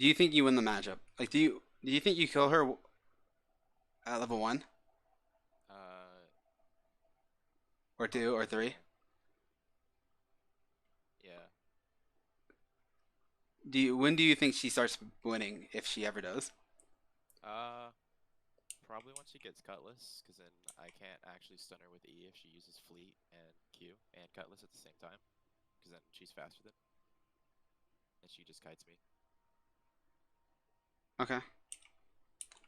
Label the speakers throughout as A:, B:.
A: Do you think you win the matchup? Like, do you think you kill her at level 1
B: Uh,
A: or 2 or 3?
B: yeah, yeah.
A: When do you think she starts winning if she ever does?
B: Uh, Probably once she gets Cutlass, because then I can't actually stun her with E if she uses Fleet and Q and Cutlass at the same time, because then she's faster than, and she just kites me.
A: Okay.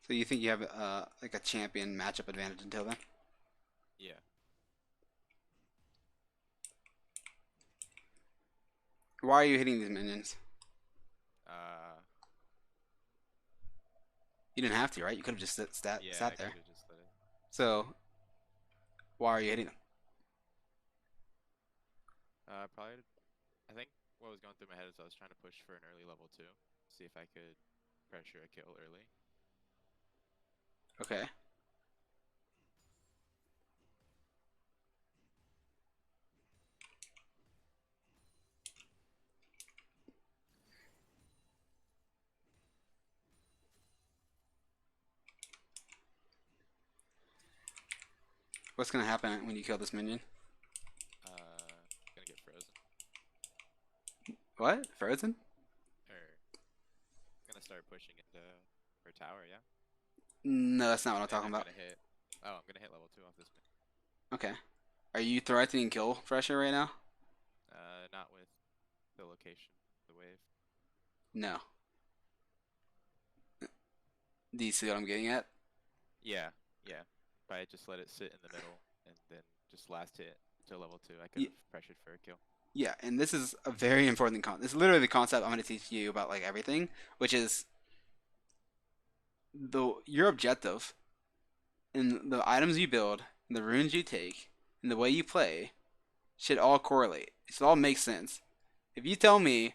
A: So you think you have like a champion matchup advantage until then?
B: Yeah.
A: Why are you hitting these minions?
B: Uh,
A: You didn't have to, right? You could have just
B: yeah,
A: sat
B: I
A: there.
B: could have just let it.
A: So why are you hitting them?
B: Probably. I think what was going through my head is I was trying to push for an early level two, see if I could pressure a kill early.
A: Okay. What's gonna happen when you kill this minion?
B: Gonna get frozen,
A: What? Frozen?
B: or gonna start pushing into her tower. Yeah,
A: No, that's not what I'm
B: and
A: talking
B: I'm
A: about.
B: gonna hit. Oh, I'm gonna hit level two off this mid.
A: Okay. Are you threatening kill pressure right now?
B: Not with the location, the wave.
A: No. Do you see what I'm getting at?
B: Yeah, yeah. If I just let it sit in the middle and then just last hit until level two, I could
A: Y-
B: have pressured for a kill.
A: Yeah, and this is a very important This is literally the concept I'm going to teach you about like everything, which is your objective and the items you build, and the runes you take, and the way you play should all correlate. It should all make sense. If you tell me,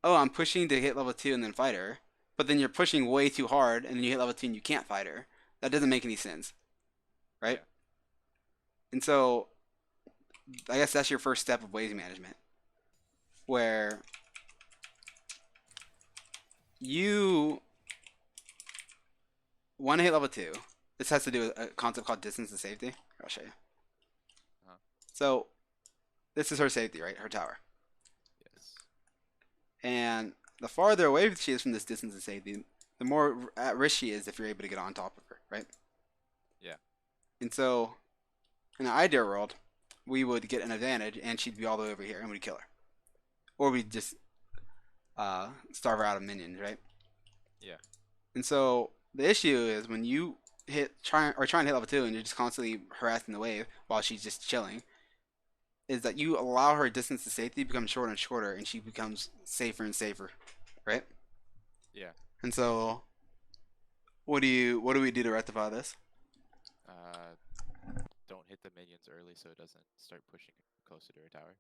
A: "Oh, I'm pushing to hit level 2 and then fight her," but then you're pushing way too hard and then you hit level 2 and you can't fight her, that doesn't make any sense, right?
B: Yeah,
A: And so, I guess that's your first step of wave management, where you want to hit level 2. This has to do with a concept called distance to safety. I'll show you.
B: uh-huh.
A: So, this is her safety, right? Her tower.
B: Yes.
A: And the farther away she is from this distance to safety, the more at risk she is if you're able to get on top of her, right?
B: Yeah,
A: And so, in an ideal world, we would get an advantage and she'd be all the way over here and we'd kill her. Or we'd just starve her out of minions, right?
B: yeah,
A: And so, the issue is when you trying to hit level 2 and you're just constantly harassing the wave while she's just chilling, is that you allow her distance to safety to become shorter and shorter and she becomes safer and safer, right?
B: yeah.
A: And so, what do we do to rectify this?
B: Uh, don't hit the minions early so it doesn't start pushing closer to her tower.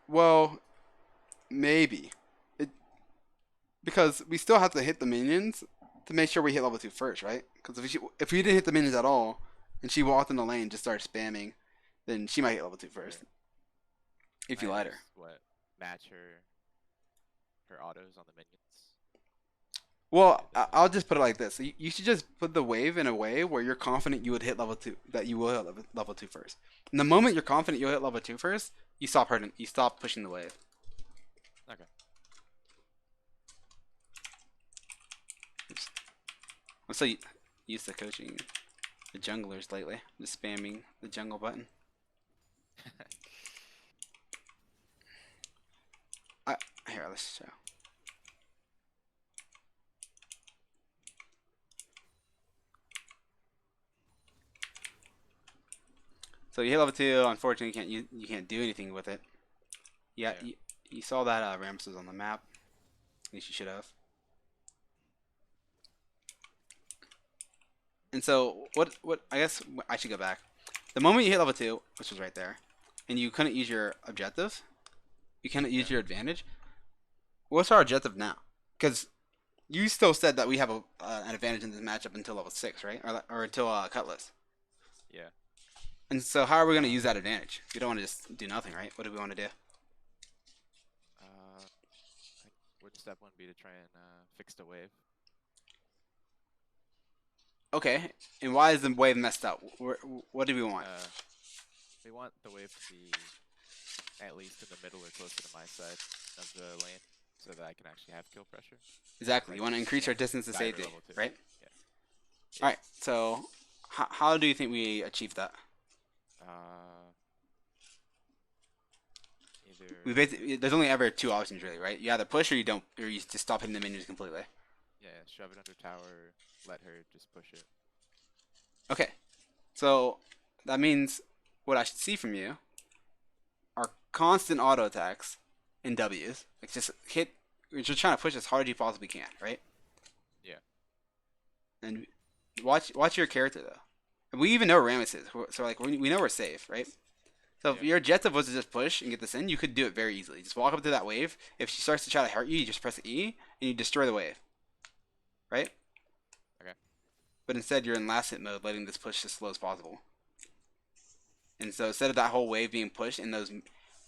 A: Well, maybe. It, because we still have to hit the minions to make sure we hit level 2 first, right? Because if we didn't hit the minions at all and she walked in the lane and just started spamming, then she might hit level 2 first
B: Or
A: if you
B: might
A: let her.
B: just what match her autos on the minions
A: Well,
B: and then
A: I'll just put it like this: you should just put the wave in a way where you're confident you would hit level 2, that you will hit level 2 first. And the moment you're confident you'll hit level 2 first, you stop hurting, you stop pushing the wave.
B: okay.
A: I'm so used to coaching the junglers lately, just spamming the jungle button. I, Here, let's show. So you hit level 2. Unfortunately, you can't do anything with it. Yeah,
B: Yeah.
A: you saw that Rammus was on the map. At least you should have. And so what I guess I should go back. The moment you hit level 2, which was right there, and you couldn't use your objective, you couldn't
B: Yeah.
A: use your advantage. What's our objective now? Because you still said that we have an advantage in this matchup until level 6, right? Or until Cutlass.
B: Yeah.
A: And so how are we going to use that advantage? We don't want to just do nothing, right? What do we want to do?
B: I think we'll just step one be to try and fix the wave.
A: Okay, and why is the wave messed up? What do we want?
B: We want the wave to be at least in the middle or closer to my side of the lane, so that I can actually have kill pressure.
A: Exactly.
B: Like,
A: You want to increase our
B: yeah,
A: distance to
B: diver
A: safety,
B: level two.
A: right?
B: Yeah,
A: All
B: yeah.
A: right. So, how do you think we achieve that?
B: Uh,
A: We
B: either
A: basically there's only ever two options really, right? You either push or you don't, or you just stop hitting the minions completely.
B: yeah, shove it under tower, let her just push it.
A: Okay. So that means what I should see from you are constant auto attacks and W's. Like just hit. You're just trying to push as hard as you possibly can, right?
B: Yeah,
A: And watch your character though. And we even know where Rammus is, so like we know we're safe, right? So if
B: yeah,
A: your objective was to just push and get this in, you could do it very easily. Just walk up to that wave. If she starts to try to hurt you, you just press E and you destroy the wave, right?
B: okay,
A: But instead, you're in last hit mode, letting this push as slow as possible. And so instead of that whole wave being pushed in those,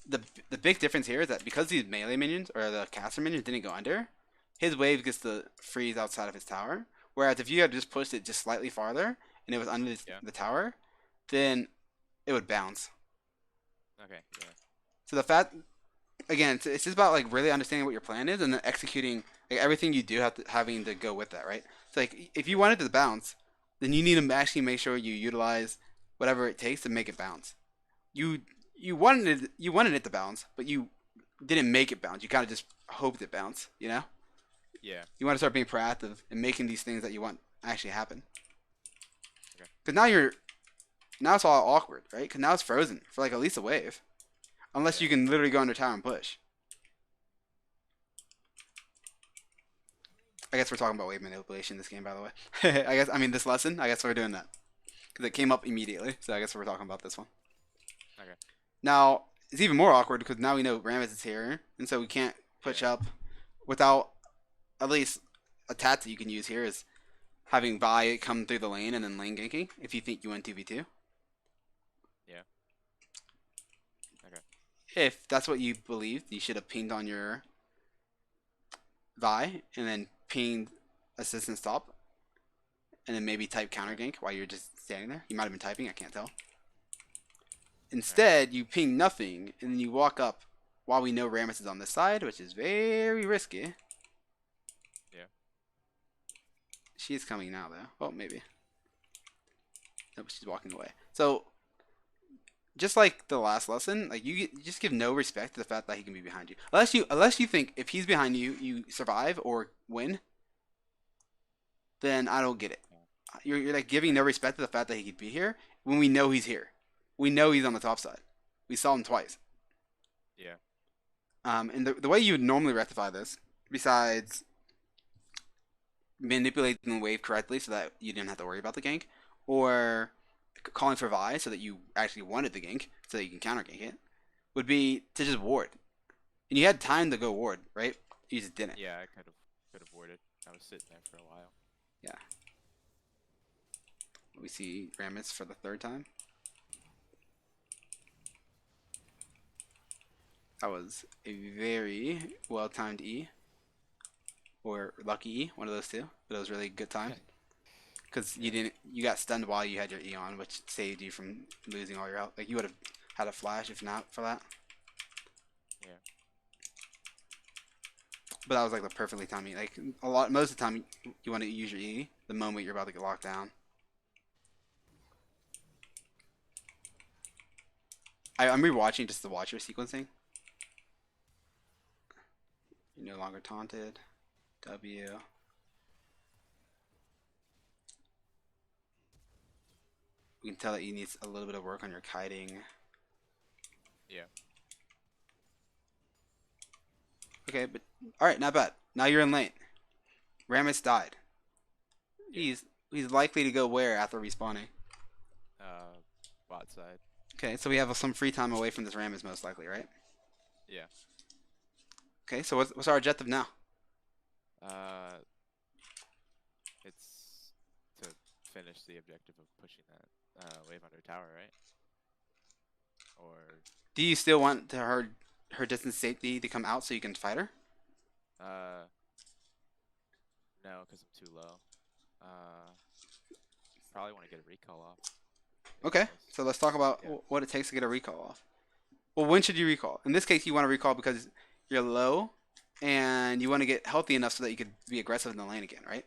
A: the the big difference here is that because these melee minions or the caster minions didn't go under, his wave gets to freeze outside of his tower. Whereas if you had just pushed it just slightly farther and it was under
B: yeah,
A: the tower, then it would bounce.
B: okay, yeah,
A: So the fact again, it's just about like really understanding what your plan is and then executing like everything you do having to go with that, right? So like if you
B: yeah,
A: want it to bounce, then you need to actually make sure you utilize whatever it takes to make it bounce. You you wanted it to bounce, but you didn't make it bounce. You kind of just hoped it bounced, you know?
B: yeah,
A: You want to start being proactive and making these things that you want actually happen.
B: okay,
A: Because now it's all awkward, right? Because now it's frozen for like at least a wave, unless
B: yeah,
A: you can literally go under tower and push. I guess we're talking about wave manipulation in this game, by the way. I mean this lesson. I guess we're doing that because it came up immediately. So I guess we're talking about this one.
B: okay,
A: Now it's even more awkward because now we know Rammus is here, and so we can't push
B: yeah,
A: up without at least a tat that you can use here is having Vi come through the lane and then lane ganking if you think you win 2v2.
B: yeah, okay,
A: If that's what you believed, you should have pinged on your Vi and then pinged assist and stop and then maybe type counter
B: okay,
A: gank while you're just standing there. You might have been typing, I can't tell.
B: all right,
A: Instead, you ping nothing and then you walk up while we know Rammus is on this side, which is very risky.
B: yeah,
A: She is coming now though. Oh, maybe. Nope, she's walking away. So just like the last lesson, like you just give no respect to the fact that he can be behind you. Unless you think if he's behind you, you survive or win, then I don't get it. You're like giving
B: all
A: no
B: right,
A: respect to the fact that he could be here when we know he's here. We know he's on the top side. We saw him twice.
B: yeah,
A: And the way you would normally rectify this, besides manipulating the wave correctly so that you didn't have to worry about the gank, or calling for Vi so that you actually wanted the gank so that you can counter gank it, would be to just ward. And you had time to go ward, right? You just didn't.
B: yeah. I could have warded. I was sitting there for a while.
A: Yeah. We see Rammus for the third time. That was a very well timed E. Or lucky E, one of those two. But it was really good time. Because
B: Yeah,
A: you got stunned while you had your E on, which saved you from losing all your health. Like you would have had a flash if not for that.
B: yeah,
A: But that was like the perfectly timed E. Like most of the time, you want to use your E the moment you're about to get locked down. I'm rewatching just to watch your sequencing. You're no longer taunted. W. We can tell that you need a little bit of work on your kiting.
B: yeah,
A: Okay, but alright, not bad. Now you're in lane. Rammus died.
B: yeah.
A: He's likely to go where after respawning?
B: Bot side.
A: Okay, so we have some free time away from this Rammus most likely, right?
B: Yeah.
A: Okay, so what's our objective now?
B: Uh, it's to finish the objective of pushing that wave under tower, right? Or
A: Do you still want her distance safety to come out so you can fight her?
B: Uh, no, because I'm too low. Uh, Probably want to get a recall off if it
A: Okay,
B: does.
A: so let's talk about
B: Yeah.
A: what it takes to get a recall off. Well, when should you recall? In this case, you want to recall because you're low and you want to get healthy enough so that you could be aggressive in the lane again, right?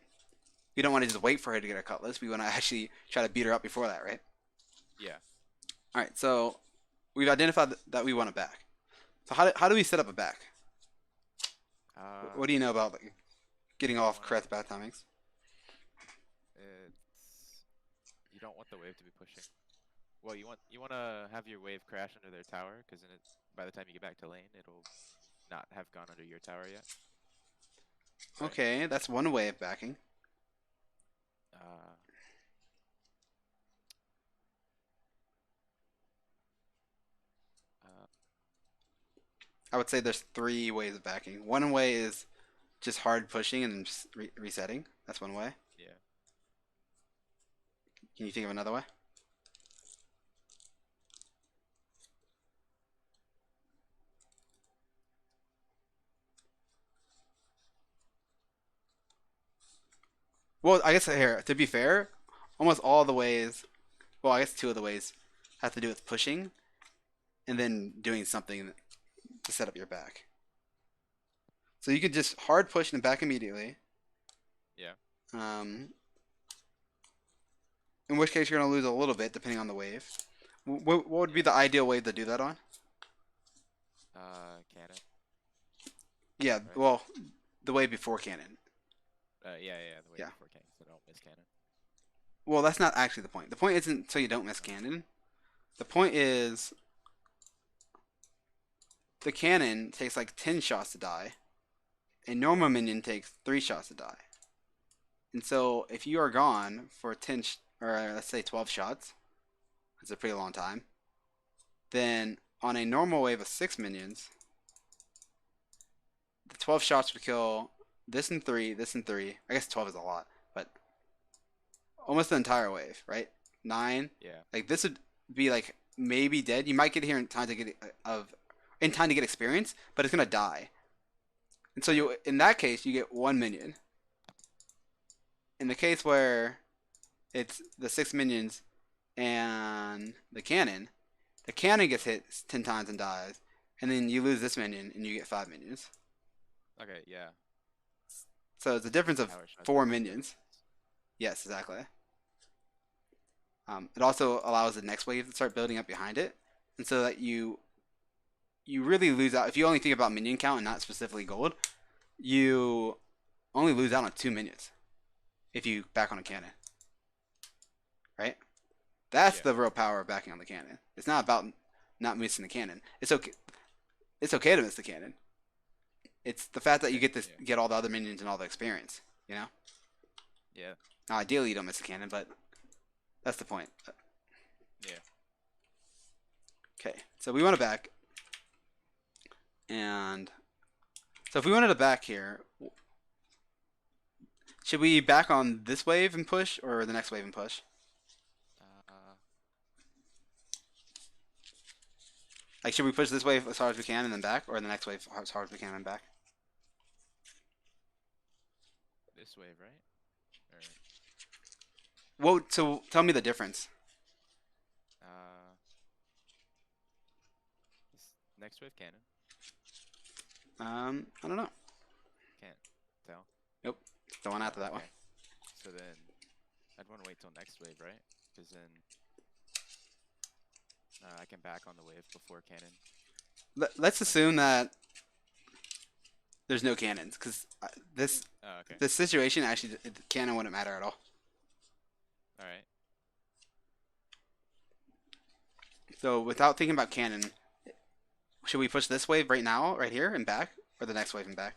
A: You don't want to just wait for her to get her cutlass. We want to actually try to beat her up before that, right?
B: Yeah.
A: All right, so we've identified that we want a back. So how do we set up a back?
B: Uh,
A: What do you know about like, getting
B: you
A: off
B: wanna
A: correct back timings?
B: it's you don't want the wave to be pushing. Well, you wanna have your wave crash under their tower, because then by the time you get back to lane, it'll not have gone under your tower yet, right?
A: Okay, that's one way of backing.
B: Uh, uh,
A: I would say there's three ways of backing. One way is just hard pushing and then just resetting. That's one way.
B: yeah.
A: Can you think of another way? Well, I guess here, to be fair, almost all the ways, well, I guess two of the ways have to do with pushing and then doing something to set up your back. So you could just hard push and back immediately.
B: Yeah.
A: Um, in which case you're going to lose a little bit depending on the wave. What would be
B: Yeah.
A: the ideal wave to do that on?
B: Cannon,
A: Yeah,
B: right?
A: well, the wave before cannon.
B: Yeah, the wave
A: Yeah.
B: before cannon, so don't miss cannon.
A: Well, that's not actually the point. The point isn't so you don't miss cannon. The point is the cannon takes like 10 shots to die. A normal minion takes 3 shots to die. And so if you are gone for 10 or let's say 12 shots, that's a pretty long time. Then on a normal wave of 6 minions, the 12 shots would kill this and 3, this and 3. I guess 12 is a lot, but almost the entire wave, right? 9.
B: Yeah.
A: Like this would be like maybe dead. You might get here in time to get experience, but it's going to die. And so
B: Right.
A: you in that case you get 1 minion. In the case where it's the 6 minions and the cannon gets hit 10 times and dies, and then you lose this minion and you get 5 minions.
B: Okay. Yeah.
A: So it's a difference of
B: Tower shots are
A: 4
B: quite
A: minions.
B: different.
A: Yes, exactly. It also allows the next wave to start building up behind it, and so that you really lose out if you only think about minion count and not specifically gold. You only lose out on 2 minions if you back on a cannon, right? That's
B: Yeah.
A: the real power of backing on the cannon. It's not about not missing the cannon. It's okay. It's okay to miss the cannon. It's the fact that you
B: Okay. Yeah.
A: get all the other minions and all the experience. You know.
B: Yeah.
A: Now, ideally, you don't miss the cannon, but that's the point.
B: Yeah.
A: Okay, so we want to back, and so if we wanted to back here, should we back on this wave and push, or the next wave and push?
B: Uh,
A: Like, should we push this wave as hard as we can and then back, or the next wave as hard as we can and back?
B: this wave, right? Or
A: Well, so tell me the difference.
B: uh, this next wave cannon.
A: I don't know.
B: Can't tell.
A: Nope, the one after that one.
B: Okay. So then I'd want to wait till next wave, right? Because then I can back on the wave before cannon.
A: Let's
B: Once it
A: assume
B: hits.
A: that there's no cannons, because this
B: Oh, okay.
A: this situation actually cannon wouldn't matter at all.
B: All right.
A: So without thinking about cannon, should we push this wave right now, right here, and back, or the next wave and back?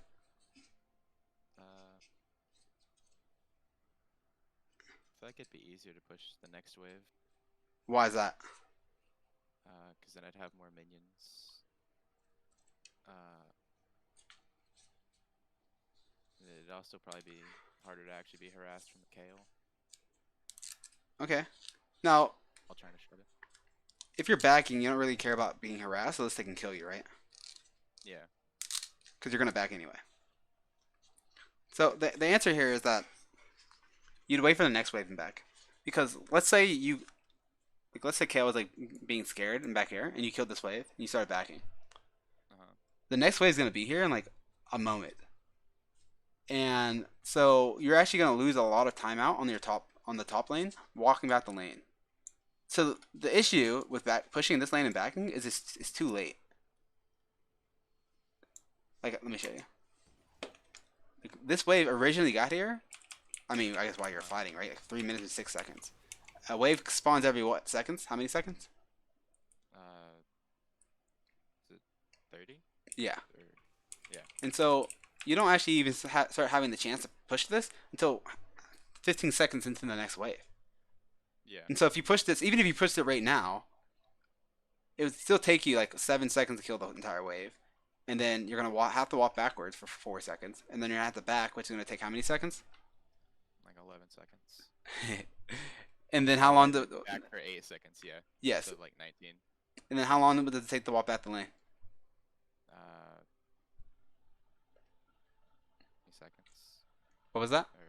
B: I feel like it'd be easier to push the next wave.
A: Why is that?
B: Because then I'd have more minions. Uh, It'd also probably be harder to actually be harassed from Kayle
A: Okay. Now,
B: while trying to shut it.
A: if you're backing, you don't really care about being harassed unless they can kill you, right?
B: Yeah.
A: Because you're gonna back anyway. So the answer here is that you'd wait for the next wave and back, because let's say Kayle was like being scared and back here, and you killed this wave and you started backing.
B: Uh-huh.
A: The next wave is gonna be here in like a moment, and so you're actually gonna lose a lot of timeout on the top lane walking back the lane. So the issue with back pushing this lane and backing is it's too late. Like let me show you. Like, this wave originally got here. I mean, I guess while you're
B: Uh-huh.
A: fighting, right? Like 3 minutes and 6 seconds. A wave spawns every what seconds? How many seconds?
B: Uh, is it 30?
A: Yeah.
B: Or yeah.
A: And so you don't actually even start having the chance to push this until 15 seconds into the next wave.
B: Yeah.
A: And so if you push this, even if you pushed it right now, it would still take you like 7 seconds to kill the entire wave. And then you're gonna have to walk backwards for 4 seconds, and then you're gonna have to back, which is gonna take how many seconds?
B: Like 11 seconds.
A: And then how long?
B: And then back for 8 seconds, yeah.
A: Yes.
B: So like 19.
A: And then how long does it take to walk back the lane?
B: 20 seconds.
A: What was that?
B: Or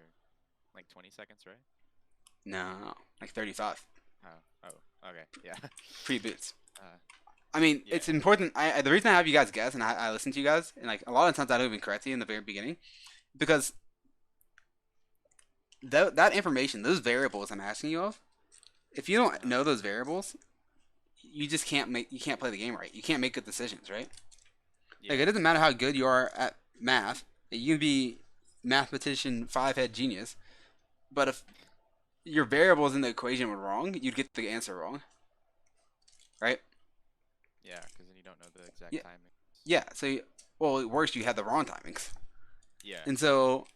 B: like 20 seconds, right?
A: No, like 35
B: Oh. Oh. Okay. Yeah.
A: pre boots.
B: Uh.
A: I mean,
B: Yeah.
A: it's important. The reason I have you guys guess and I listen to you guys, and like a lot of times I don't even correct you in the very beginning, because that information, those variables I'm asking you of, if you don't know those variables, you just you can't play the game right. You can't make good decisions, right? Like
B: Yeah.
A: it doesn't matter how good you are at math. You can be mathematician five head genius, but if your variables in the equation were wrong, you'd get the answer wrong, right?
B: Yeah. Because then you don't know the exact
A: Yeah,
B: timing.
A: yeah. So, well, at worst, you had the wrong timings,
B: Yeah.
A: and so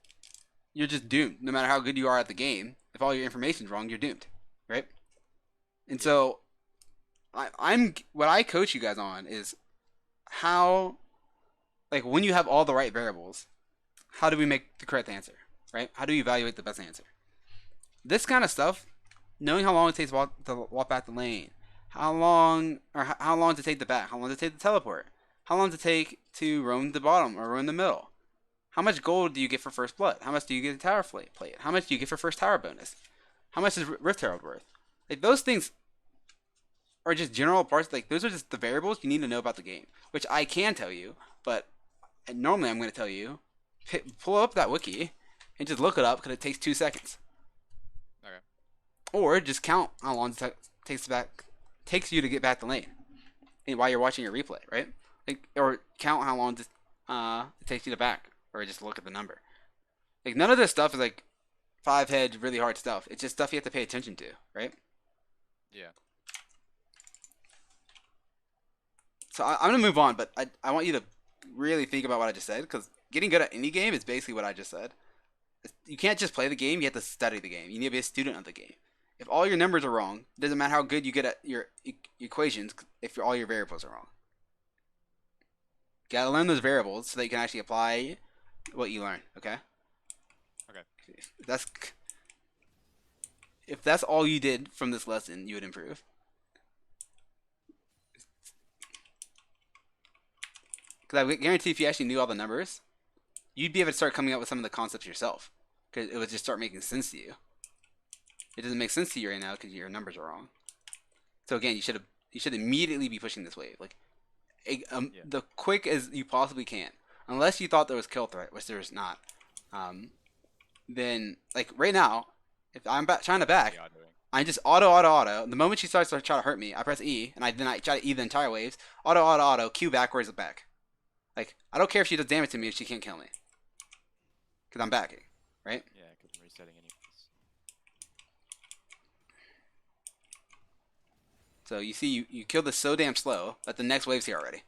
A: you're just doomed. No matter how good you are at the game, if all your information's wrong, you're doomed, right? And
B: Yeah.
A: so, I'm what I coach you guys on is how, like, when you have all the right variables, how do we make the correct answer, right? How do you evaluate the best answer? This kind of stuff, knowing how long it takes to walk back the lane, how long to take the back, how long to take the teleport, how long to take to roam the bottom or roam the middle. How much gold do you get for first blood? How much do you get a tower plate? How much do you get for first tower bonus? How much is Rift Herald worth? Like those things are just general parts. Like those are just the variables you need to know about the game, which I can tell you, but normally I'm going to tell you, pull up that wiki and just look it up because it takes 2 seconds.
B: Okay.
A: Or just count how long it takes you to get back the lane, and while you're watching your replay, right? Like, or count how long it takes you to back, or just look at the number. Like none of this stuff is like five head really hard stuff. It's just stuff you have to pay attention to, right?
B: Yeah.
A: So I'm gonna move on, but I want you to really think about what I just said, because getting good at any game is basically what I just said. You can't just play the game; you have to study the game. You need to be a student of the game. If all your numbers are wrong, it doesn't matter how good you get at your equations if all your variables are wrong. You gotta learn those variables so that you can actually apply what you learn. Okay.
B: Okay.
A: If that's if that's all you did from this lesson, you would improve. Because I guarantee if you actually knew all the numbers, you'd be able to start coming up with some of the concepts yourself. Because it would just start making sense to you. It doesn't make sense to you right now because your numbers are wrong. So again, you should immediately be pushing this wave, like
B: Yeah.
A: the quick as you possibly can, unless you thought there was kill threat, which there's not. Then like right now, if I'm trying to back,
B: The autoing.
A: I just auto. The moment she starts to try to hurt me, I press E, and I try to E the entire waves. Auto. Q backwards back. Like I don't care if she does damage to me if she can't kill me, because I'm backing, right?
B: Yeah, because I'm resetting anyways.
A: So you see, you kill this so damn slow that the next wave's here already.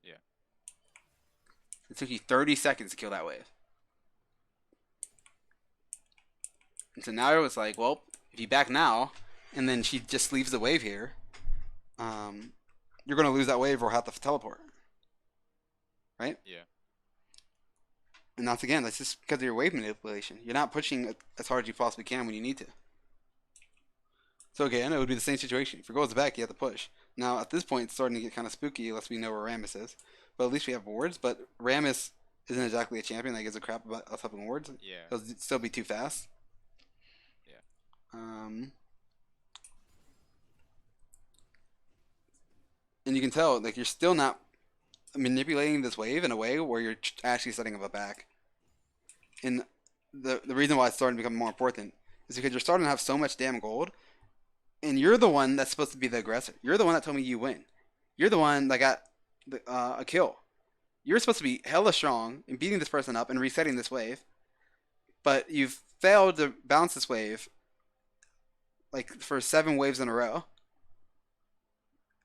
B: Yeah.
A: It took you 30 seconds to kill that wave. And so now it was like, well, if you back now, and then she just leaves the wave here, you're going to lose that wave or have to teleport. Right?
B: Yeah.
A: And that's just because of your wave manipulation. You're not pushing as hard as you possibly can when you need to. So again, it would be the same situation. If your goal is back, you have to push. Now, at this point, it's starting to get kind of spooky unless we know where Rammus is. But at least we have wards. But Rammus isn't exactly a champion that gives a crap about us helping wards.
B: Yeah.
A: He'll still be too fast.
B: Yeah.
A: Um, and you can tell like you're still not manipulating this wave in a way where you're actually setting up a back. And the reason why it's starting to become more important is because you're starting to have so much damn gold, and you're the one that's supposed to be the aggressor. You're the one that told me you win. You're the one that got a kill. You're supposed to be hella strong in beating this person up and resetting this wave, but you've failed to bounce this wave like for 7 waves in a row.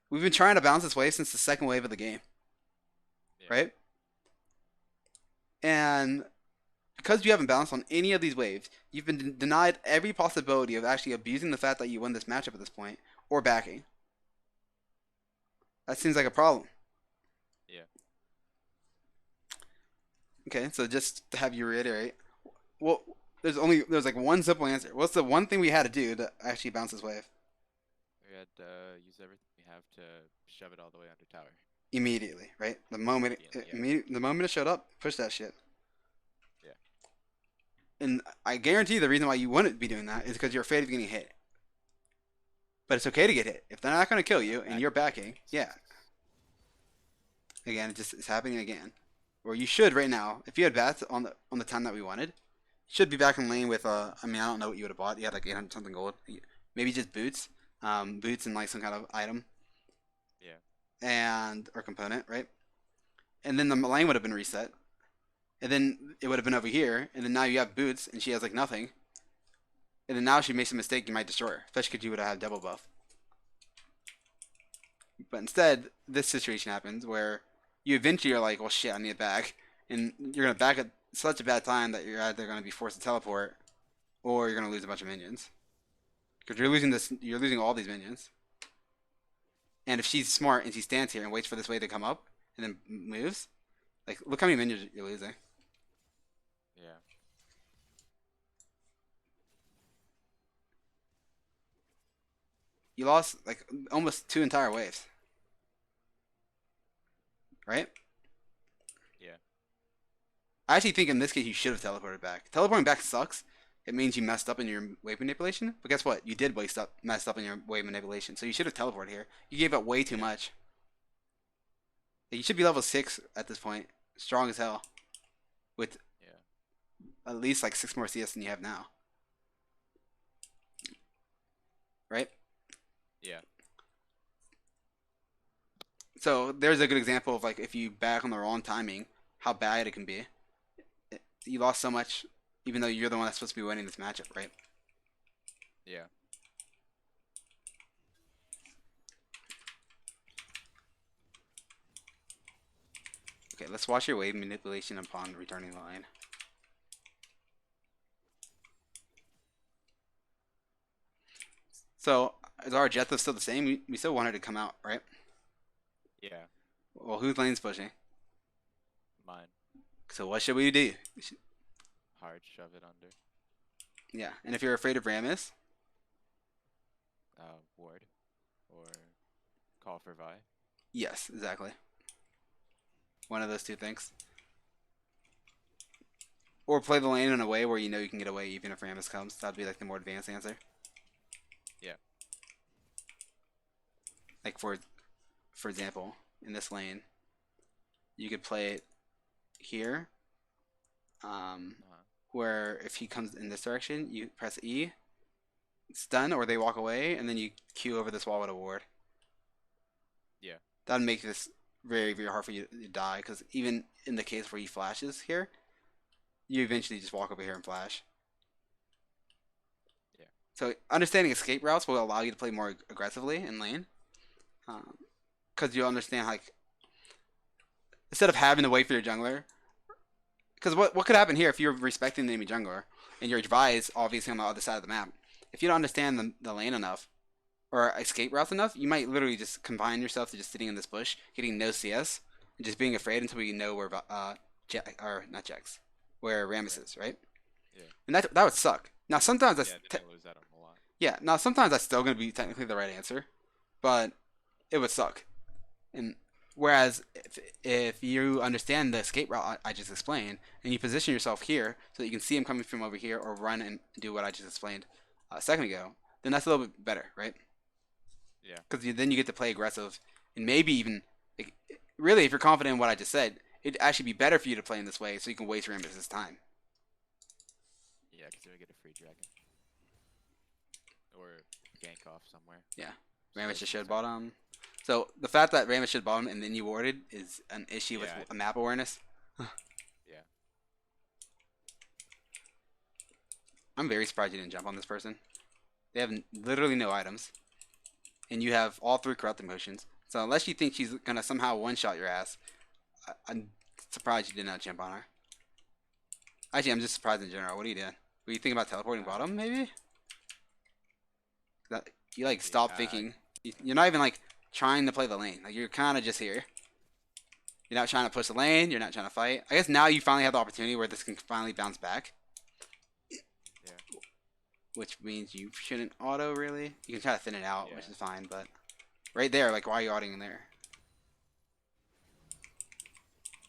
A: We've been trying to bounce this wave since the second wave of the game,
B: Yeah.
A: right? And because you haven't bounced on any of these waves, you've been denied every possibility of actually abusing the fact that you win this matchup at this point or backing. That seems like a problem.
B: Yeah.
A: Okay, so just to have you reiterate, well, there's like one simple answer. What's the one thing we had to do to actually bounce this wave
B: We had to use everything we have to shove it all the way under tower.
A: immediately, right? The moment
B: Immediately,
A: the moment it showed up, push that shit.
B: yeah.
A: And I guarantee the reason why you wouldn't be doing that is because you're afraid of getting hit. But it's okay to get hit if they're not going to kill
B: Yeah.
A: you and you're backing. Yeah, again, it's happening again. Where you should right now, if you had bats on the time that we wanted, you should be back in lane with I mean I don't know what you would have bought. You had like 800 something gold. Maybe just boots, boots and like some kind of item
B: Yeah.
A: and or component, right? And then the lane would have been reset, and then it would have been over here, and then now you have boots and she has like nothing, and then now she makes a mistake, you might destroy her, especially because you would have had double buff. But instead, this situation happens where you eventually are like, well, shit, I need it back. And you're going to back at such a bad time that you're either going to be forced to teleport or you're going to lose a bunch of minions. Because you're losing all these minions. And if she's smart and she stands here and waits for this wave to come up and then moves, like, look how many minions you're losing.
B: Yeah.
A: You lost, like, almost 2 entire waves. Right?
B: Yeah.
A: I actually think in this case you should have teleported back. Teleporting back sucks. It means you messed up in your wave manipulation. But guess what? You did messed up in your wave manipulation. So you should have teleported here. You gave up way too
B: Yeah.
A: much. You should be level 6 at this point. Strong as hell. With
B: Yeah.
A: at least like 6 more CS than you have now. Right?
B: Yeah.
A: So there's a good example of like if you back on the wrong timing, how bad it can be. You lost so much even though you're the one that's supposed to be winning this matchup, right?
B: Yeah.
A: Okay, let's watch your wave manipulation upon returning the line. So, is our objective still the same? We still wanted to come out, right?
B: Yeah.
A: Well, whose lane's pushing?
B: Mine.
A: So what should we do?
B: Hard shove it under.
A: Yeah, and if you're afraid of Rammus,
B: Ward. Or call for Vi.
A: yes, exactly. One of those two things. Or play the lane in a way where you know you can get away even if Rammus comes. That'd be like the more advanced answer.
B: Yeah.
A: Like for example, in this lane, you could play it here,
B: Uh-huh.
A: where if he comes in this direction, you press E, stun, or they walk away, and then you Q over this wall with a ward.
B: Yeah.
A: That'd make this very, very hard for you to die, because even in the case where he flashes here, you eventually just walk over here and flash.
B: Yeah.
A: So understanding escape routes will allow you to play more aggressively in lane, because you'll understand like instead of having to wait for your jungler. Because what could happen here if you're respecting the enemy jungler and your Vi is obviously on the other side of the map? If you don't understand the lane enough or escape routes enough, you might literally just confine yourself to just sitting in this bush, getting no CS, and just being afraid until you know where or not JAX, where Rammus
B: Right.
A: is, right?
B: Yeah.
A: And that would suck. Now sometimes
B: Yeah. Then I lose out on a lot.
A: yeah. Now sometimes that's still gonna be technically the right answer, but it would suck. And Whereas if you understand the escape route I just explained, and you position yourself here so that you can see him coming from over here or run and do what I just explained a second ago, then that's a little bit better, right?
B: Yeah.
A: Because then you get to play aggressive and maybe even like, really, if you're confident in what I just said, it'd actually be better for you to play in this way so you can waste Rammus's time.
B: Yeah, because then we get a free dragon. Or gank off somewhere.
A: Yeah,
B: So
A: Rammus
B: that's
A: just
B: my
A: showed
B: turn.
A: bottom. So the fact that Rammus should bottom and then you warded is an issue with
B: Yeah,
A: map awareness.
B: yeah.
A: I'm very surprised you didn't jump on this person. They have literally no items, and you have all three corrupting potions. So unless you think she's gonna somehow one-shot your ass, I'm surprised you did not jump on her. Actually, I'm just surprised in general. What are you doing? Were you thinking about teleporting
B: Uh,
A: bottom, maybe? That you like
B: maybe.
A: stop thinking. You're not even like trying to play the lane. Like you're kind of just here. You're not trying to push the lane. You're not trying to fight. I guess now you finally have the opportunity where this can finally bounce back,
B: Yeah.
A: which means you shouldn't auto really. You can try to thin it out,
B: Yeah.
A: which is fine, but right there, like why are you autoing in there?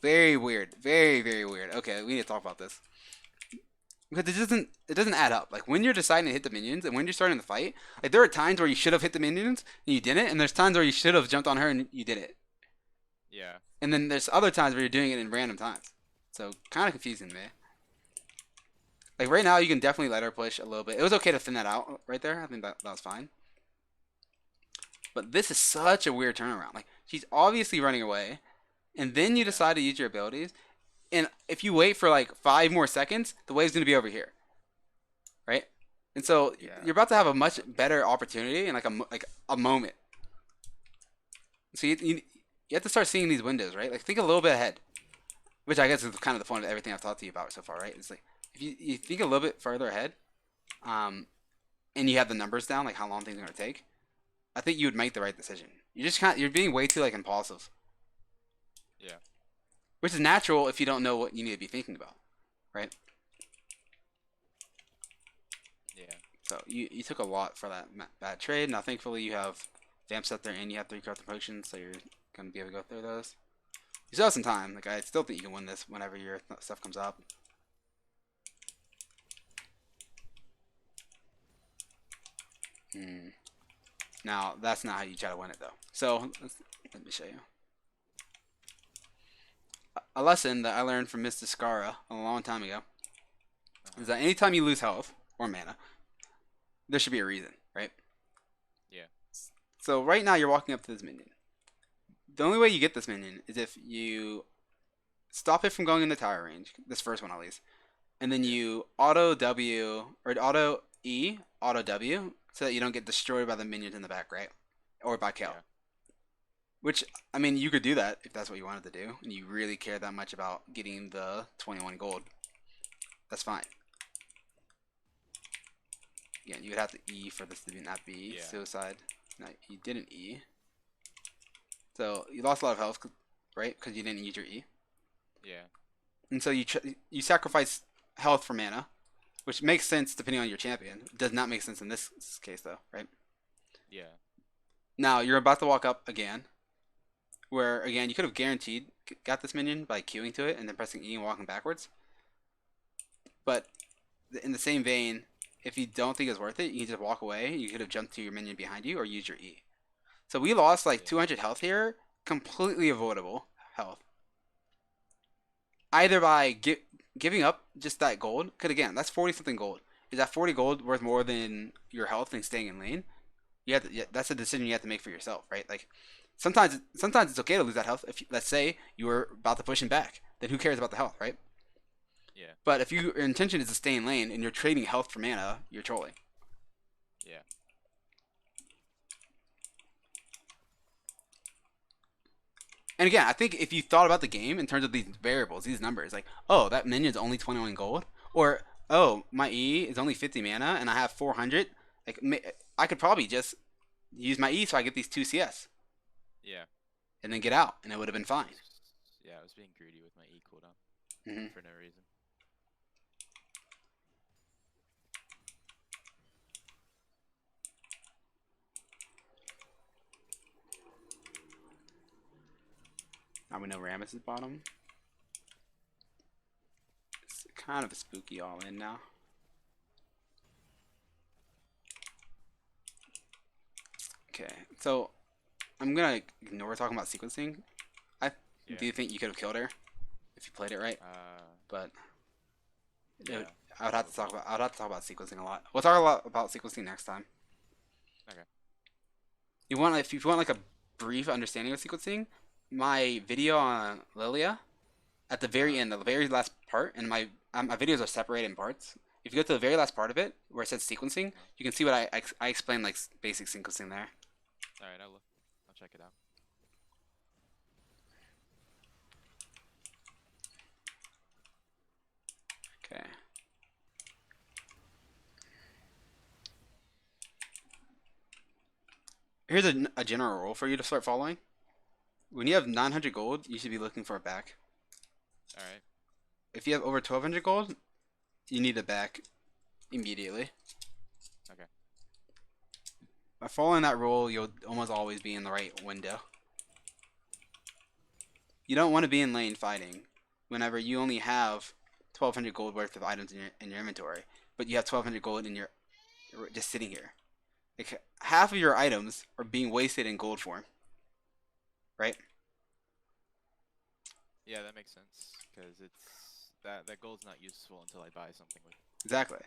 A: Very weird. Very, very weird. Okay, we need to talk about this. Because it doesn't add up. Like when you're deciding to hit the minions and when you're starting the fight, like there are times where you should have hit the minions and you didn't, and there's times where you should have jumped on her and you did it.
B: Yeah.
A: And then there's other times where you're doing it in random times. So kind of confusing to me. Like right now you can definitely let her push a little bit. It was okay to thin that out right there. I think that was fine. But this is such a weird turnaround. Like she's obviously running away, and then you
B: Yeah.
A: decide to use your abilities, and if you wait for like 5 more seconds, the wave's gonna be over here, right? And so
B: Yeah.
A: you're about to have a much better opportunity and like a moment. So you have to start seeing these windows, right? Like think a little bit ahead, which I guess is kind of the point of everything I've talked to you about so far, right? It's like if you think a little bit further ahead, um, and you have the numbers down, like how long things are gonna take, I think you would make the right decision. You're being way too like impulsive,
B: Yeah.
A: which is natural if you don't know what you need to be thinking about, right?
B: Yeah.
A: So you took a lot for that bad trade. Now thankfully you have Vamp Scepter and you have 3 Corrupted Potions, so you're gonna be able to go through those. You still have some time. Like I still think you can win this whenever your stuff comes up. Hmm. Now that's not how you try to win it though. So let me show you a lesson that I learned from Miss Discara a long time ago. Is that anytime you lose health or mana, there should be a reason, right?
B: Yeah.
A: So right now you're walking up to this minion. The only way you get this minion is if you stop it from going in the tower range, this first one at least, and then
B: Yeah.
A: you auto W or auto E, auto W, so that you don't get destroyed by the minions in the back, right? Or by Kayle.
B: Yeah.
A: Which, I mean, you could do that if that's what you wanted to do, and you really care that much about getting the 21 gold. That's fine. Again, you would have to E for this to not be
B: Yeah.
A: suicide. No, you didn't E. So you lost a lot of health, right? Because you didn't use your E.
B: Yeah.
A: And so you sacrifice health for mana, which makes sense depending on your champion. It does not make sense in this case, though, right?
B: Yeah.
A: Now you're about to walk up again, where again you could have guaranteed got this minion by queuing to it and then pressing E and walking backwards. But in the same vein, if you don't think it's worth it, you can just walk away. You could have jumped to your minion behind you or use your E. So we lost like
B: Yeah.
A: 200 health here, completely avoidable health. Either by giving up just that gold, because again, that's 40 something gold. Is that 40 gold worth more than your health and staying in lane? You have to, yeah, that's a decision you have to make for yourself, right? Like sometimes it's okay to lose that health. If let's say you were about to push him back, then who cares about the health, right?
B: Yeah.
A: But if your intention is to stay in lane and you're trading health for mana, you're trolling.
B: Yeah.
A: And again, I think if you thought about the game in terms of these variables, these numbers, like, oh, that minion's only 21 gold, or oh, my E is only 50 mana and I have 400, like, I could probably just use my E so I get these 2 CS
B: Yeah.
A: and then get out, and it would have been fine.
B: Yeah, I was being greedy with my E cooldown
A: Mm-hmm.
B: for no reason.
A: we know Rammus is bottom. It's kind of a spooky all in now. Okay, so I'm gonna ignore talking about sequencing. I
B: Yeah.
A: do think you could have killed her if you played it right, but
B: Yeah.
A: I would have to talk about sequencing a lot. We'll talk a lot about sequencing next time.
B: Okay.
A: If you want like a brief understanding of sequencing, my video on Lilia at the very end, the very last part, and my videos are separated in parts. If you go to the very last part of it where it says sequencing, you can see what I explain like basic sequencing there.
B: All right, I'll look. I'll check it out.
A: Okay. Here's a general rule for you to start following. When you have 900 gold, you should be looking for a back.
B: All right.
A: If you have over 1200 gold, you need a back immediately.
B: Okay.
A: By following that rule, you'll almost always be in the right window. You don't want to be in lane fighting whenever you only have 1200 gold worth of items in your inventory, but you have 1200 gold in your just sitting here. Like half of your items are being wasted in gold form, right?
B: Yeah, that makes sense because it's that gold's not useful until I buy something with.
A: Exactly.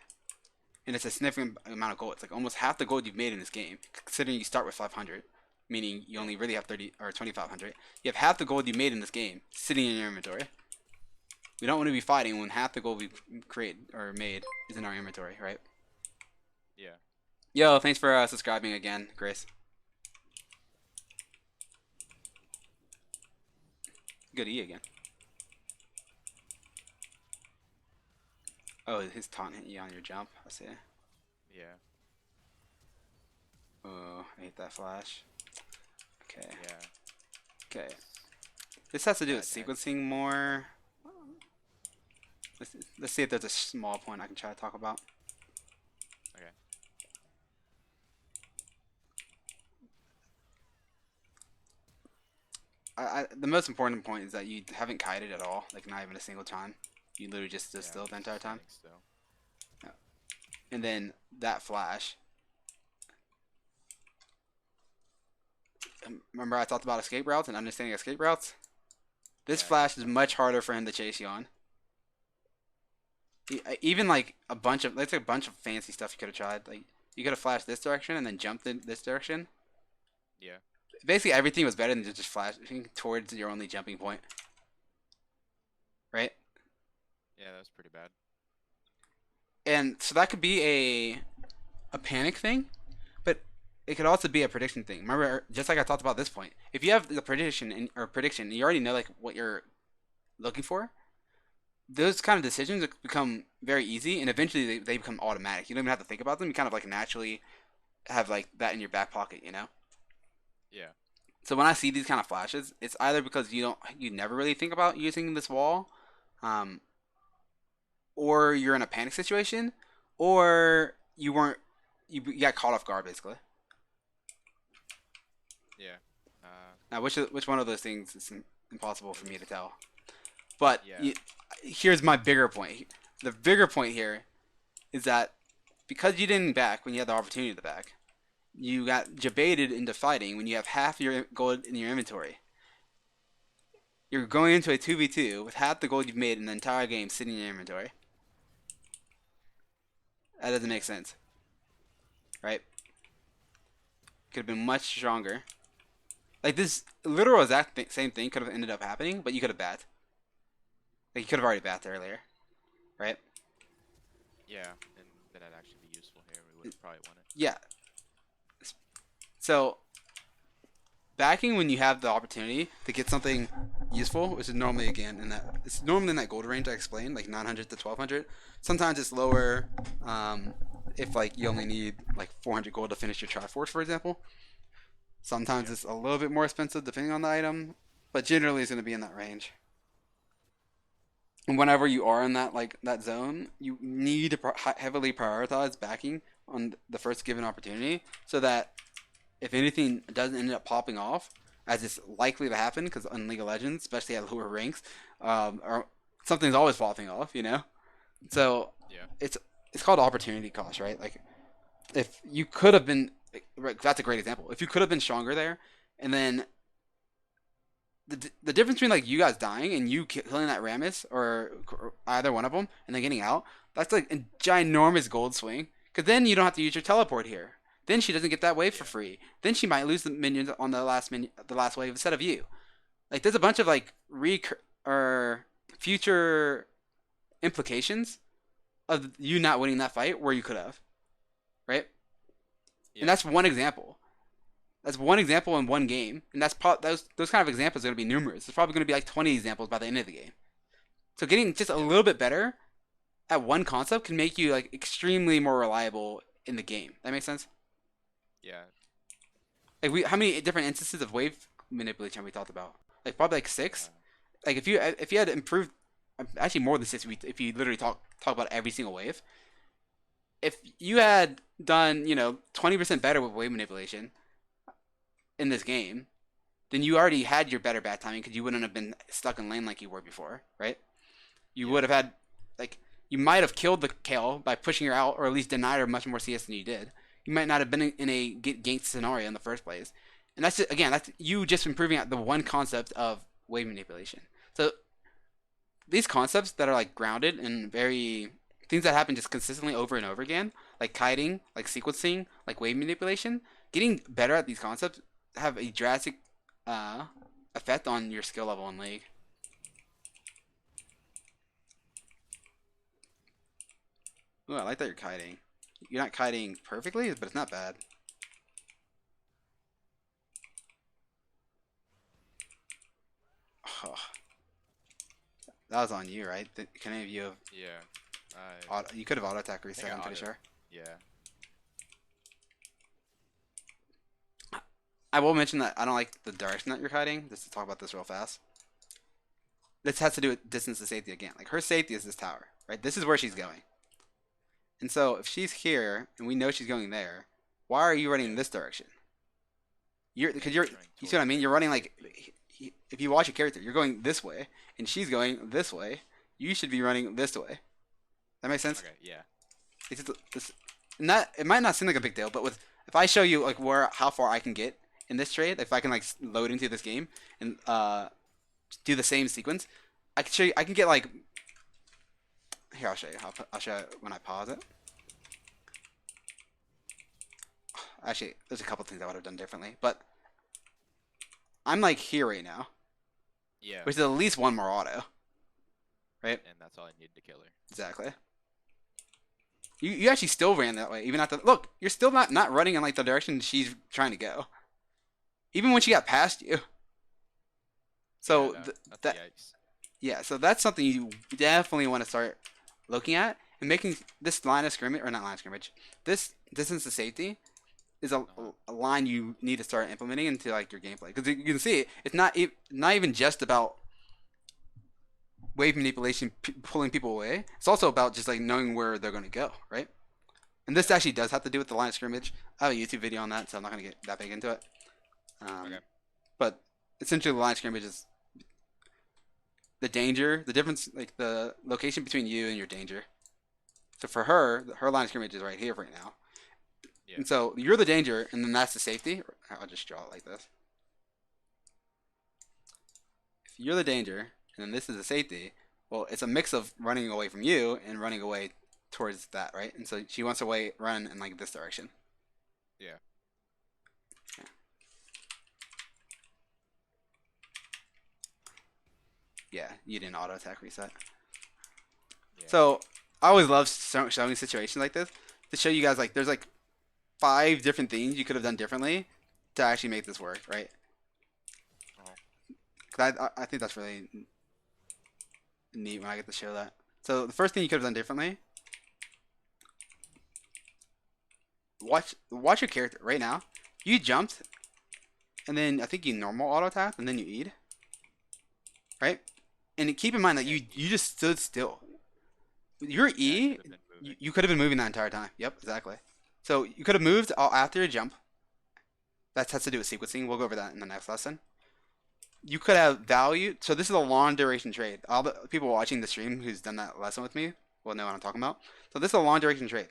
A: And it's a significant amount of gold. It's like almost half the gold you've made in this game, considering you start with 500, meaning you only really have 30 or 2500. You have half the gold you made in this game sitting in your inventory. We don't want to be fighting when half the gold we create or made is in our inventory, right?
B: Yeah.
A: Yo, thanks for subscribing again, Grace. Good E again. Oh, his taunt hit you on your jump. I see.
B: Yeah.
A: Oh, I hate that flash. Okay.
B: Yeah.
A: Okay. This has to do
B: Bad
A: with
B: tag.
A: sequencing more. Let's see if there's a small point I can try to talk about.
B: Okay.
A: The most important point is that you haven't kited at all, like not even a single time. You literally just stood
B: Yeah,
A: still
B: I'm
A: the entire time.
B: standing still.
A: And then that flash. Remember I talked about escape routes and understanding escape routes? This
B: Yeah,
A: flash is much harder for him to chase you on. Even like let's say a bunch of fancy stuff you could have tried. Like you could have flashed this direction and then jumped in this direction.
B: Yeah.
A: Basically everything was better than just flashing towards your only jumping point. Right?
B: Yeah, that was pretty bad.
A: And so that could be a panic thing, but it could also be a prediction thing. Remember, just like I talked about this point, if you have the prediction or prediction, you already know like what you're looking for. Those kind of decisions become very easy, and eventually they become automatic. You don't even have to think about them. You kind of like naturally have like that in your back pocket, you know.
B: Yeah.
A: So when I see these kind of flashes, it's either because you never really think about using this wall, um, or you're in a panic situation, or you got caught off guard basically.
B: Yeah.
A: Now, which one of those things is impossible for me to tell. But
B: Yeah.
A: here's my bigger point. The bigger point here is that because you didn't back when you had the opportunity to back, you got debated into fighting when you have half your gold in your inventory. You're going into a 2v2 with half the gold you've made in the entire game sitting in your inventory. That doesn't make sense. Right? Could have been much stronger. Like this literal exact same thing could have ended up happening, but you could have bat. Like you could have already bat earlier. Right?
B: Yeah, and then it'd actually be useful here. We would have probably won it.
A: Yeah. So backing when you have the opportunity to get something useful, which is normally again it's normally in that gold range I explained, like 900 to 1200. Sometimes it's lower, if like you only need like 400 gold to finish your Triforce, for example. Sometimes it's a little bit more expensive depending on the item, but generally it's going to be in that range. And whenever you are in that zone, you need to heavily prioritize backing on the first given opportunity, so that if anything doesn't end up popping off, as it's likely to happen because in League of Legends, especially at lower ranks, or something's always falling off, you know. So
B: Yeah.
A: it's it's called opportunity cost, right? Like if you could have been, right, that's a great example. If you could have been stronger there, and then the difference between like you guys dying and you killing that Rammus or either one of them and then getting out, that's like a ginormous gold swing. Because then you don't have to use your teleport here. Then she doesn't get that wave for
B: Yeah.
A: free. Then she might lose the minions on the last wave instead of you. Like there's a bunch of like or future implications of you not winning that fight where you could have, right? And
B: Yeah.
A: that's one example. That's one example in one game, and those kind of examples are going to be numerous. There's probably going to be like 20 examples by the end of the game. So getting just a
B: Yeah.
A: little bit better at one concept can make you like extremely more reliable in the game. That makes sense.
B: Yeah.
A: Like how many different instances of wave manipulation have we talked about? Like probably like six.
B: Uh,
A: Like if you had improved, actually more than six. If you literally talk about every single wave, if you had done 20% better with wave manipulation in this game, then you already had your better bat timing because you wouldn't have been stuck in lane like you were before, right? You
B: yeah.
A: would have had like you might have killed the Kayle by pushing her out, or at least denied her much more CS than you did. You might not have been in a get ganked scenario in the first place, and that's just, again that's you just improving at the one concept of wave manipulation. So these concepts that are like grounded in very things that happen just consistently over and over again, like kiting, like sequencing, like wave manipulation, getting better at these concepts have a drastic uh, effect on your skill level in League. Ooh, I like that you're kiting. You're not kiting perfectly, but it's not bad. Oh, that was on you, right? Can any of you have
B: Yeah. I
A: you could have auto attack
B: think
A: reset?
B: I
A: I'm pretty
B: auto.
A: sure.
B: Yeah.
A: I will mention that I don't like the direction that you're kiting. Just to talk about this real fast. This has to do with distance to safety again. Like her safety is this tower, right? This is where she's
B: Uh huh.
A: going. And so if she's here and we know she's going there, why are you running in
B: Yeah.
A: this direction? You're
B: Yeah.
A: because
B: He's
A: you're
B: running
A: you see what I
B: towards
A: mean?
B: her
A: You're running like
B: safety.
A: if you watch a character, you're going this way and she's going this way. You should be running this way. That makes sense?
B: Okay. Yeah.
A: It's not it might not seem like a big deal, but with if I show you like where how far I can get in this trade, if I can like load into this game and do the same sequence, I can show you I can get like here I'll show you. I'll show you when I pause it. Actually, there's a couple things I would have done differently, but I'm like here right now,
B: Yeah.
A: which is at least one more auto, right?
B: And that's all I needed to kill her.
A: Exactly. You actually still ran that way, even after look. You're still not running in like the direction she's trying to go, even when she got past you.
B: Yeah.
A: So
B: No. That's a
A: that
B: yikes.
A: yeah, so that's something you definitely want to start looking at and making this line of scrimmage or not line of scrimmage, this distance to safety is
B: Uh huh.
A: a line you need to start implementing into like your gameplay because you can see it's not even just about wave manipulation pulling people away. It's also about just like knowing where they're going to go, right? And this
B: Yeah.
A: actually does have to do with the line of scrimmage. I have a YouTube video on that, so I'm not going to get that big into it.
B: Okay.
A: But essentially, the line of scrimmage is the danger, the difference, like the location between you and your danger. So for her, her line of scrimmage is right here right now.
B: Yeah.
A: And so you're the danger, and then that's the safety. I'll just draw it like this. If you're the danger, and then this is the safety, well, it's a mix of running away from you and running away towards that, right? And so she wants to run in like this direction.
B: Yeah.
A: Yeah, you didn't auto attack reset.
B: Yeah.
A: So I always love showing situations like this to show you guys like there's like 5 different things you could have done differently to actually make this work, right?
B: Uh-huh.
A: 'Cause I think that's really neat when I get to show that. So the first thing you could have done differently, watch your character right now. You jumped, and then I think you normal auto attack, and then you eat, right? And keep in mind that
B: Yeah.
A: you just stood still. Your
B: Yeah. I
A: E,
B: could have been moving.
A: you could have been moving that entire time. Yep, exactly. So you could have moved after your jump. That has to do with sequencing. We'll go over that in the next lesson. you could have value. So this is a long duration trade. All the people watching the stream who's done that lesson with me will know what I'm talking about. So this is a long duration trade.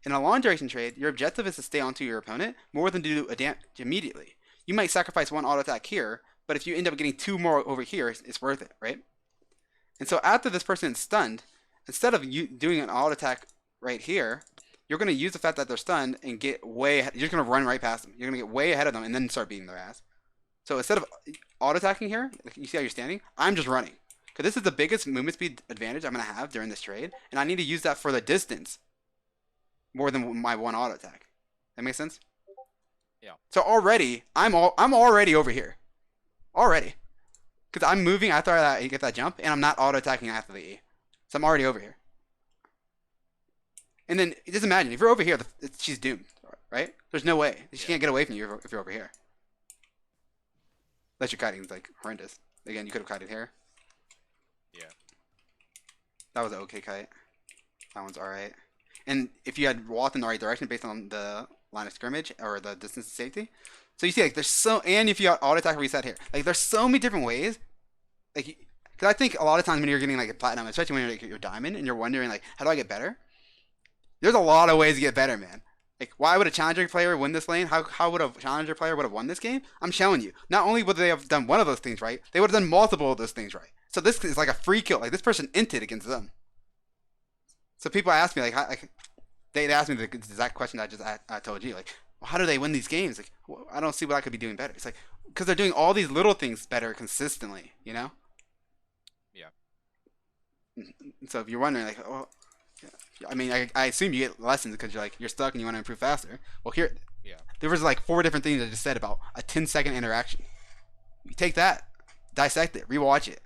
A: In a long duration trade, your objective is to stay onto your opponent more than to do a damage immediately. You might sacrifice one auto attack here, but if you end up getting two more over here, it's worth it, right? And
B: Yeah.
A: so after this person is stunned, instead of you doing an auto attack right here, you're going to use the fact that they're stunned and get way ahead. You're just going to run right past them. You're going to get way ahead of them and then start beating their ass. So instead of auto attacking here, like you see how you're standing, I'm just running. Because this is the biggest movement speed advantage I'm going to have during this trade. And I need to use that for the distance more than my one auto attack. That makes sense?
B: Yeah.
A: So already, I'm already over here. Already. Because I'm moving after I get that jump, and I'm not auto attacking after the E. So I'm already over here. And then just imagine if you're over here, she's doomed, right? There's no way she
B: Yeah.
A: can't get away from you if you're over here. Unless your kiting's like horrendous. Again, you could have kited here.
B: Yeah.
A: That was an okay kite. That one's alright. And if you had walked in the right direction based on the line of scrimmage or the distance to safety, so you see like there's and if you got auto attack reset here, like there's so many different ways. Like, because I think a lot of times when you're getting like a platinum, especially when you're like your diamond, and you're wondering like how do I get better? There's a lot of ways to get better, man. Like, why would a challenger player win this lane? How would a challenger player would have won this game? I'm showing you. Not only would they have done one of those things right, they would have done multiple of those things right. So this is like a free kill. Like this person inted against them. So people ask me like they asked me the exact question I told you. Like, well, how do they win these games? Like, well, I don't see what I could be doing better. It's like because they're doing all these little things better consistently. You know.
B: Yeah.
A: So if you're wondering like, oh, I mean, I assume you get lessons because you're stuck and you want to improve faster. Well, here
B: Yeah.
A: there was like 4 different things I just said about a 10-second interaction. You take that, dissect it, rewatch it.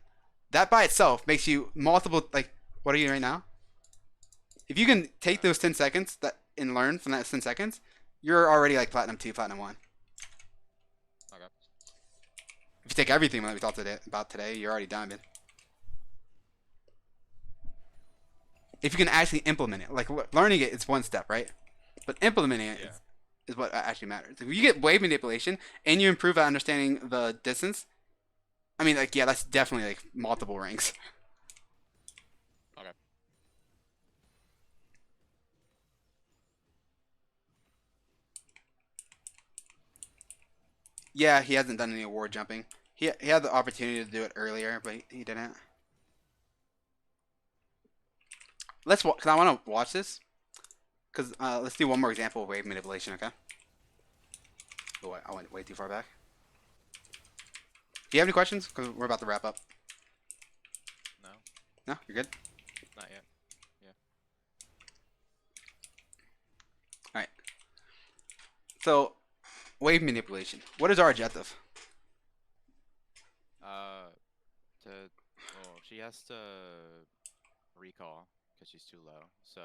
A: That by itself makes you multiple. Like, what are you right now? If you can take those 10 seconds that and learn from that 10 seconds, you're already like platinum 2, platinum 1.
B: Okay.
A: If you take everything that we talked about today, you're already diamond. If you can actually implement it, like learning it is one step, right? But implementing it
B: Yeah.
A: is what actually matters. If you get wave manipulation and you improve at understanding the distance, I mean, like, yeah, that's definitely like multiple ranks.
B: Okay.
A: Yeah, he hasn't done any award jumping. He had the opportunity to do it earlier, but he didn't. Cause I want to watch this. Cause let's do one more example of wave manipulation, okay? Oh, I went way too far back. Do you have any questions? Cause we're about to wrap up.
B: No.
A: No, you're good.
B: Not yet. Yeah.
A: All right. So, wave manipulation. What is our objective?
B: To well, she has to recall because she's too low. So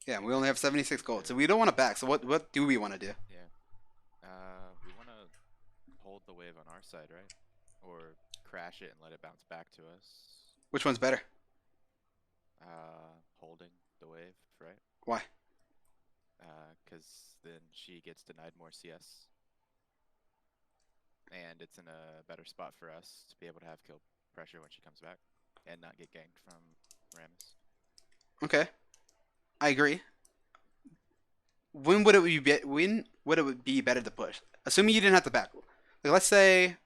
A: Yeah,
B: we
A: we only have
B: basically
A: 76
B: need
A: gold, so
B: to
A: we don't want to back. So what do we want to do?
B: yeah. We want to hold the wave on our side, right? Or crash it and let it bounce back to us.
A: Which one's better?
B: Holding the wave, right?
A: Why?
B: Because then she gets denied more CS, and it's in a better spot for us to be able to have kill pressure when she comes back, and not get ganked from Rammus.
A: Okay, I agree. When would it be better to push? Assuming you didn't have to back. Like let's say,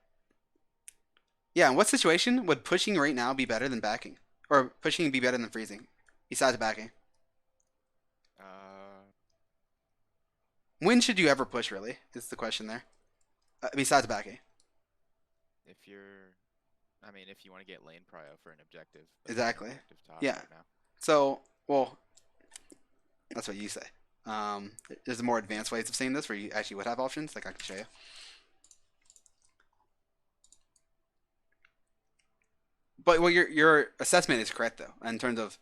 A: yeah. In what situation would pushing right now be better than backing, or pushing be better than freezing, besides backing?
B: Uh,
A: When should you ever push? Really, is the question there. Besides backing,
B: if you're, I mean, if you want to get lane prio for an objective, that's an
A: exactly.
B: objective top
A: Yeah.
B: right now.
A: So, well, that's what you say. There's more advanced ways of saying this where you actually would have options. Like I can show you. But well, your assessment is correct though, in terms of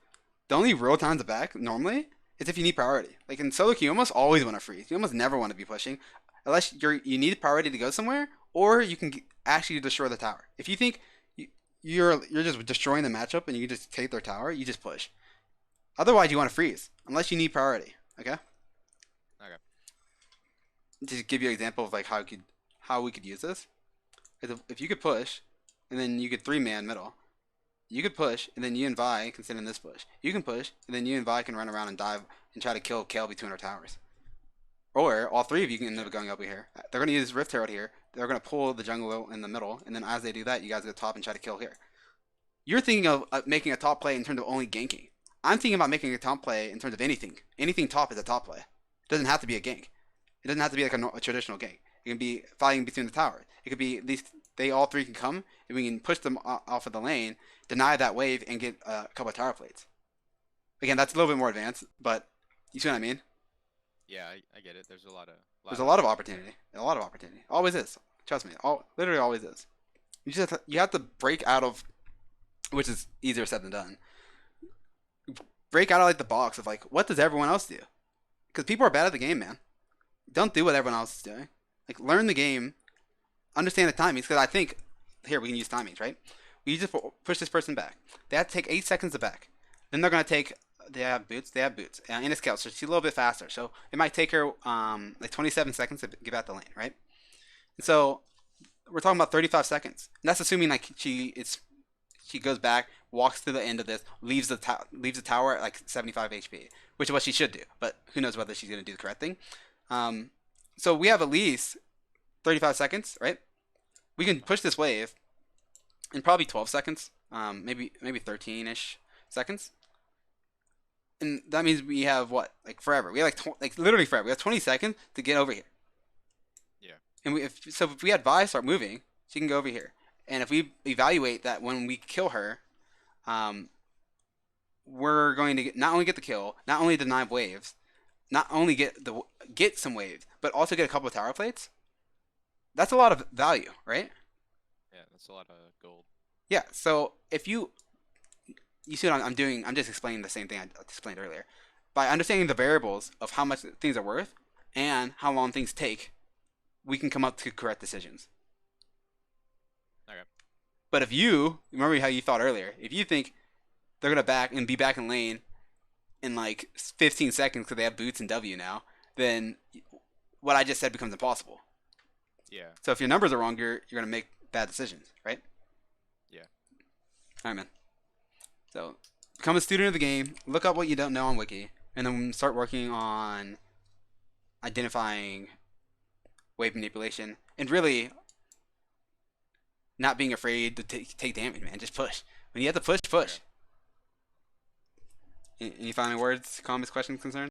A: the only real times to back normally is if you need priority. Like in solo queue, you almost always want to freeze. You almost never want to be pushing, unless you need priority to go somewhere, or you can actually destroy the tower. If you think you're just destroying the matchup and you just take their tower, you just push. Otherwise, you want to freeze unless you need priority. Okay.
B: Okay.
A: To give you an example of like how we could use this, is if you could push, and then you could 3-man middle. You could push, and then you and Vi can sit in this push. You can push, and then you and Vi can run around and dive and try to kill Kayle between our towers. Or all three of you can end up going over here. They're going to use Rift Herald here. They're going to pull the jungle in the middle, and then as they do that, you guys go top and try to kill here. You're thinking of making a top play in terms of only ganking. I'm thinking about making a top play in terms of anything. Anything top is a top play. It doesn't have to be a gank. It doesn't have to be like a traditional gank. It can be fighting between the towers. It could be these. They all three can come, and we can push them off of the lane, deny that wave, and get a couple of tower plates. Again, that's a little bit more advanced, but you see what I mean?
B: Yeah, I get it. There's a lot of
A: There's a lot of
B: opportunity.
A: opportunity. A lot of opportunity. Always is. Trust me. Literally always is. You have to break out of, which is easier said than done. Break out of like the box of like, what does everyone else do? Because people are bad at the game, man. Don't do what everyone else is doing. Like, learn the game, understand the timings. Because I think here we can use timings, right? We just push this person back. They have to take 8 seconds to back. Then they're gonna take. They have boots. They have boots. In a scout, so she's a little bit faster. So it might take her like 27 seconds to give out the lane, right? And
B: Right.
A: so we're talking about 35 seconds. And that's assuming like she goes back, walks to the end of this, leaves the tower at like 75 HP, which is what she should do. But who knows whether she's gonna do the correct thing? Um, so we have at least 35 seconds, right? We can push this wave in probably 12 seconds, maybe 13-ish seconds, and that means we have what, like forever. We have like literally forever. We have 20 seconds to get over here.
B: Yeah.
A: And if we had Vi start moving, she can go over here. And if we evaluate that when we kill her, um, we're going to not only get the kill, not only deny waves, not only get some waves, but also get a couple of tower plates. That's a lot of value, right?
B: Yeah, that's a lot of gold.
A: Yeah. So if you see what I'm doing, I'm just explaining the same thing I explained earlier. By understanding the variables of how much things are worth and how long things take, we can come up to correct decisions.
B: Okay.
A: But if you remember how you thought earlier, if you think they're gonna back and be back in lane in like 15 seconds because they have boots and W now, then what I just said becomes impossible.
B: Yeah.
A: So if your numbers are wrong, you're gonna make bad decisions, right?
B: Yeah.
A: All right, man. So become a student of the game. Look up what you don't know on Wiki, and then start working on identifying wave manipulation and really not being afraid to take damage, man. Just push. When you have to push,
B: Okay.
A: push. Any final words, comments, questions, concerns?